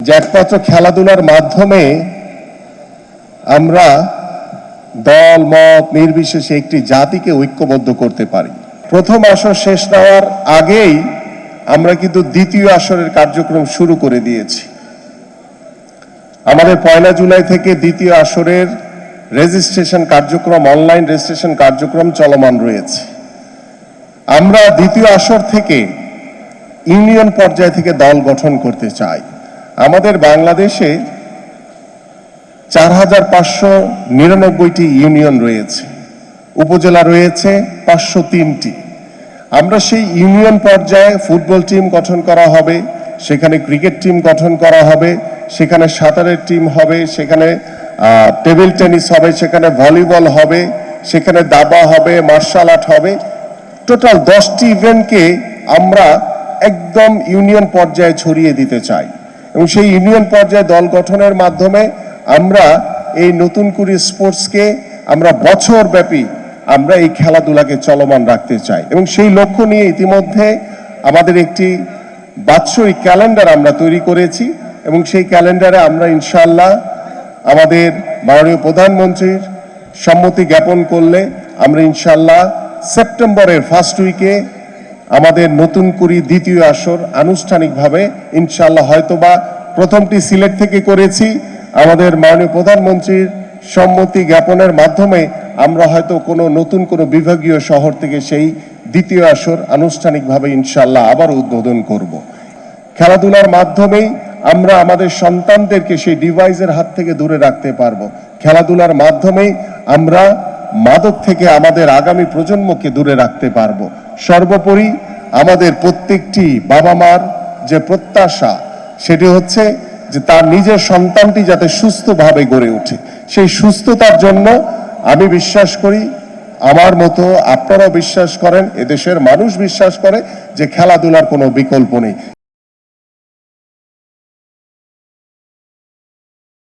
যে একমাত্র খেলাধুলার মাধ্যমে আমরা দল মত নির্বিশেষে একটি জাতিকে ঐক্যবদ্ধ করতে পারি। প্রথম আসর শেষ হওয়ার আগেই আমরা কিন্তু দ্বিতীয় আসরের কার্যক্রম শুরু করে দিয়েছি। আমাদের 1 জুলাই থেকে দ্বিতীয় আসরের রেজিস্ট্রেশন কার্যক্রম, অনলাইন রেজিস্ট্রেশন কার্যক্রম চলমান রয়েছে। আমরা দ্বিতীয় আসর থেকে ইউনিয়ন পর্যায় থেকে দল গঠন করতে চাই। আমাদের বাংলাদেশে 4599টি ইউনিয়ন রয়েছে, উপজেলা রয়েছে 503টি। আমরা সেই ইউনিয়ন পর্যায়ে ফুটবল টিম গঠন করা হবে, সেখানে ক্রিকেট টিম গঠন করা হবে, সেখানে সাঁতারের টিম হবে, সেখানে টেবিল টেনিস হবে, সেখানে ভলিবল হবে, সেখানে দাবা হবে, মার্শাল আর্ট হবে। টোটাল 10টি ইভেন্টকে আমরা একদম ইউনিয়ন পর্যায়ে ছড়িয়ে দিতে চাই এবং সেই ইউনিয়ন পর্যায়ে দল গঠনের মাধ্যমে আমরা এই নতুন করে স্পোর্টসকে আমরা বছরব্যাপী আমরা এই খেলাধুলাকে চলমান রাখতে চাই এবং সেই লক্ষ্য নিয়ে ইতিমধ্যে আমাদের একটি বাৎসরিক ক্যালেন্ডার আমরা তৈরি করেছি এবং সেই ক্যালেন্ডারে আমরা ইনশাআল্লাহ আমাদের মাননীয় প্রধানমন্ত্রীর সম্মতি জ্ঞাপন করলে আমরা ইনশাআল্লাহ সেপ্টেম্বরের ফার্স্ট উইকে আমাদের নতুন করি দ্বিতীয় আসর আনুষ্ঠানিকভাবে ইনশাআল্লাহ হয়তোবা প্রথমটি সিলেট থেকে করেছি, আমাদের মাননীয় প্রধানমন্ত্রীর সম্মতি জ্ঞাপনের মাধ্যমে আমরা হয়তো কোনো নতুন কোনো বিভাগীয় শহর থেকে সেই দ্বিতীয় আসর আনুষ্ঠানিকভাবে ইনশাআল্লাহ আবার উদ্বোধন করব। খেলাধুলার মাধ্যমেই আমরা আমাদের সন্তানদেরকে সেই ডিভাইসের হাত থেকে দূরে রাখতে পারবো। খেলাধুলার মাধ্যমেই আমরা মাদক থেকে আমাদের আগামী প্রজন্মকে দূরে রাখতে পারবো। সর্বোপরি আমাদের প্রত্যেকটি বাবা মার যে প্রত্যাশা সেটি হচ্ছে যে তার নিজের সন্তানটি যাতে সুস্থভাবে গড়ে ওঠে। সেই সুস্থতার জন্য আমি বিশ্বাস করি, আমার মতো আপনারাও বিশ্বাস করেন, এদেশের মানুষ বিশ্বাস করে যে খেলাধুলার কোনো বিকল্প নেই।